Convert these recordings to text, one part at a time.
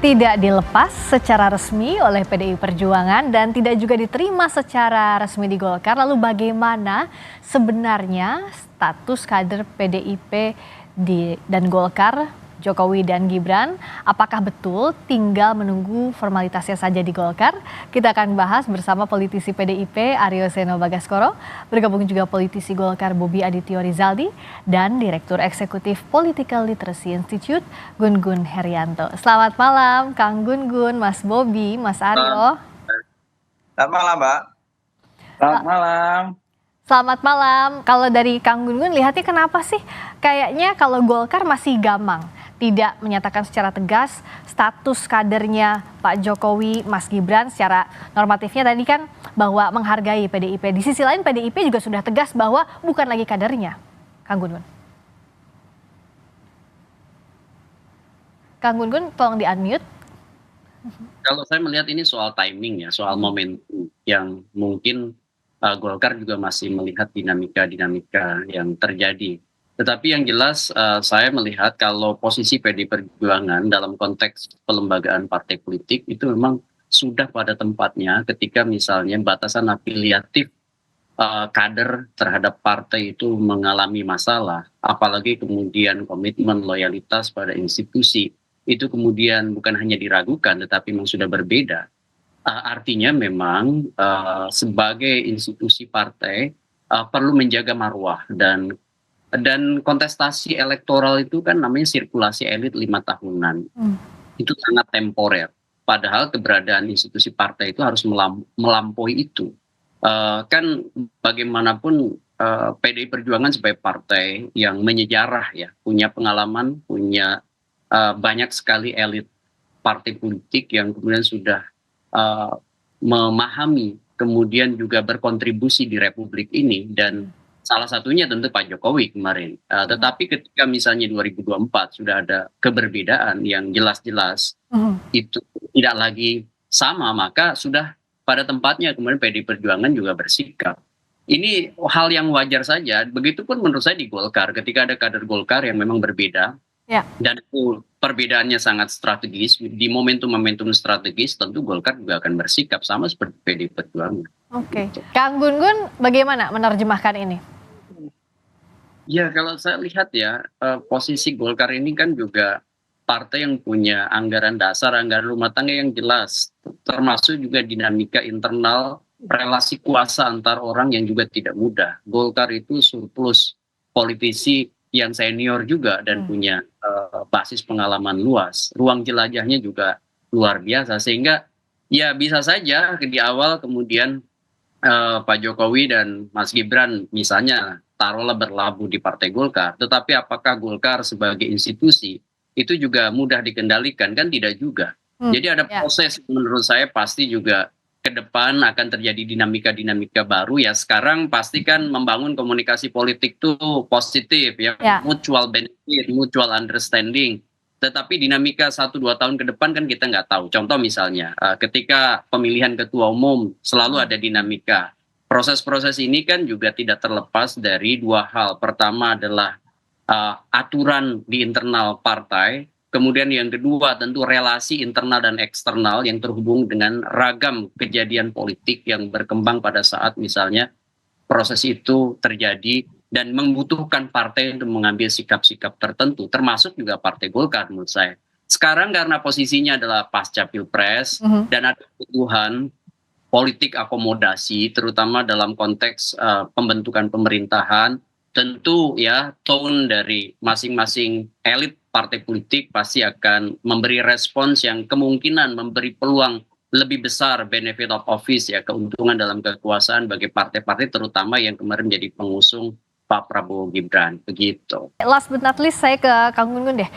Tidak dilepas secara resmi oleh PDI Perjuangan dan tidak juga diterima secara resmi di Golkar. Lalu bagaimana sebenarnya status kader PDIP dan Golkar, Jokowi dan Gibran? Apakah betul tinggal menunggu formalitasnya saja di Golkar? Kita akan bahas bersama politisi PDIP Aryo Seno Bagaskoro, bergabung juga politisi Golkar Bobi Adityo Rizaldi, dan Direktur Eksekutif Political Literacy Institute Gun Gun Herianto. Selamat malam Kang Gun Gun, Mas Bobi, Mas Aryo. Selamat malam Mbak. Selamat malam. Selamat malam. Kalau dari Kang Gun Gun lihatnya kenapa sih kayaknya kalau Golkar masih gamang, tidak menyatakan secara tegas status kadernya Pak Jokowi, Mas Gibran secara normatifnya tadi kan bahwa menghargai PDIP. Di sisi lain PDIP juga sudah tegas bahwa bukan lagi kadernya. Kang Gun Gun. Kang Gun Gun tolong di-unmute. Kalau saya melihat ini soal timing ya, soal momentum yang mungkin Golkar juga masih melihat dinamika-dinamika yang terjadi. Tetapi yang jelas saya melihat kalau posisi PD Perjuangan dalam konteks pelembagaan partai politik itu memang sudah pada tempatnya ketika misalnya batasan afiliatif kader terhadap partai itu mengalami masalah, apalagi kemudian komitmen loyalitas pada institusi itu kemudian bukan hanya diragukan tetapi memang sudah berbeda. Artinya memang sebagai institusi partai perlu menjaga marwah dan kontestasi elektoral itu kan namanya sirkulasi elit 5 tahunan. Itu sangat temporer. Padahal keberadaan institusi partai itu harus melampaui itu. Kan bagaimanapun PDI Perjuangan sebagai partai yang menyejarah ya, punya pengalaman, punya banyak sekali elit partai politik yang kemudian sudah memahami, kemudian juga berkontribusi di Republik ini, dan salah satunya tentu Pak Jokowi kemarin. Tetapi ketika misalnya 2024 sudah ada keberbedaan yang jelas-jelas itu tidak lagi sama, maka sudah pada tempatnya kemudian PDI Perjuangan juga bersikap. Ini hal yang wajar saja. Begitupun menurut saya di Golkar, ketika ada kader Golkar yang memang berbeda, dan itu perbedaannya sangat strategis, di momentum-momentum strategis tentu Golkar juga akan bersikap sama seperti PDI Perjuangan. Oke. Kang Gun Gun bagaimana menerjemahkan ini? Ya kalau saya lihat ya, posisi Golkar ini kan juga partai yang punya anggaran dasar, anggaran rumah tangga yang jelas, termasuk juga dinamika internal relasi kuasa antar orang yang juga tidak mudah. Golkar itu surplus politisi yang senior juga dan punya basis pengalaman luas, ruang jelajahnya juga luar biasa, sehingga ya bisa saja di awal kemudian Pak Jokowi dan Mas Gibran misalnya taruhlah berlabuh di Partai Golkar, tetapi apakah Golkar sebagai institusi itu juga mudah dikendalikan? Kan tidak juga. Jadi ada proses menurut saya pasti juga ke depan akan terjadi dinamika-dinamika baru ya. Sekarang pastikan membangun komunikasi politik tuh positif ya, mutual benefit, mutual understanding. Tetapi dinamika 1-2 tahun ke depan kan kita nggak tahu. Contoh misalnya ketika pemilihan ketua umum selalu ada dinamika. Proses-proses ini kan juga tidak terlepas dari dua hal. Pertama adalah aturan di internal partai. Kemudian yang kedua tentu relasi internal dan eksternal yang terhubung dengan ragam kejadian politik yang berkembang pada saat misalnya proses itu terjadi dan membutuhkan partai untuk mengambil sikap-sikap tertentu, termasuk juga Partai Golkar menurut saya. Sekarang karena posisinya adalah pasca Pilpres dan ada kebutuhan politik akomodasi, terutama dalam konteks pembentukan pemerintahan, tentu ya tone dari masing-masing elit partai politik pasti akan memberi respons yang kemungkinan memberi peluang lebih besar benefit of office ya, keuntungan dalam kekuasaan bagi partai-partai terutama yang kemarin menjadi pengusung Pak Prabowo Gibran, begitu. Last but not least saya ke Kang Gun Gun deh.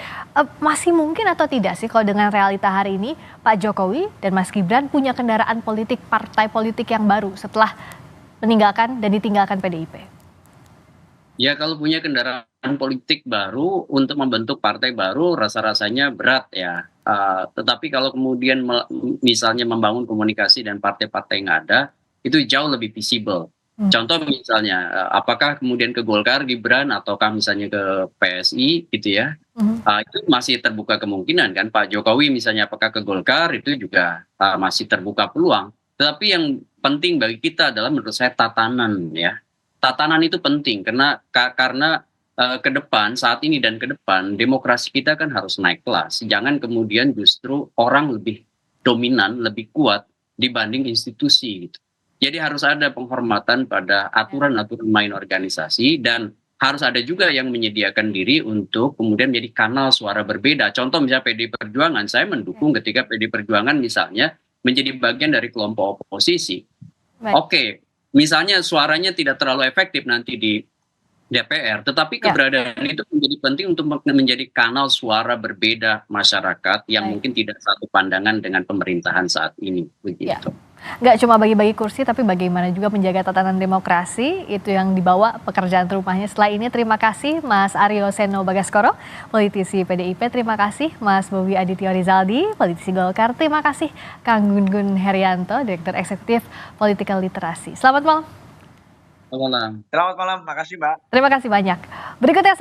Masih mungkin atau tidak sih kalau dengan realita hari ini Pak Jokowi dan Mas Gibran punya kendaraan politik, partai politik yang baru setelah meninggalkan dan ditinggalkan PDIP? Ya kalau punya kendaraan politik baru untuk membentuk partai baru rasa-rasanya berat ya. Tetapi kalau kemudian misalnya membangun komunikasi dan partai-partai yang ada itu jauh lebih visible. Contoh misalnya, apakah kemudian ke Golkar Gibran ataukah misalnya ke PSI gitu ya, itu masih terbuka kemungkinan kan, Pak Jokowi misalnya apakah ke Golkar itu juga masih terbuka peluang. Tetapi yang penting bagi kita adalah menurut saya tatanan ya. Tatanan itu penting karena ke depan saat ini dan ke depan demokrasi kita kan harus naik kelas. Jangan kemudian justru orang lebih dominan, lebih kuat dibanding institusi gitu. Jadi harus ada penghormatan pada aturan-aturan main organisasi dan harus ada juga yang menyediakan diri untuk kemudian menjadi kanal suara berbeda. Contoh misalnya PD Perjuangan, saya mendukung ketika PD Perjuangan misalnya menjadi bagian dari kelompok oposisi. Baik. Oke, misalnya suaranya tidak terlalu efektif nanti di DPR, tetapi keberadaan itu menjadi penting untuk menjadi kanal suara berbeda masyarakat yang mungkin tidak satu pandangan dengan pemerintahan saat ini. Begitu. Nggak cuma bagi-bagi kursi, tapi bagaimana juga menjaga tatanan demokrasi, itu yang dibawa pekerjaan rumahnya. Setelah ini terima kasih Mas Aryo Seno Bagaskoro, politisi PDIP, terima kasih Mas Bobi Aditya Rizaldi, politisi Golkar, terima kasih Kang Gun-Gun Herianto, Direktur Eksekutif Political Literasi. Selamat malam. Selamat malam. Selamat malam, makasih Mbak. Terima kasih banyak. Berikutnya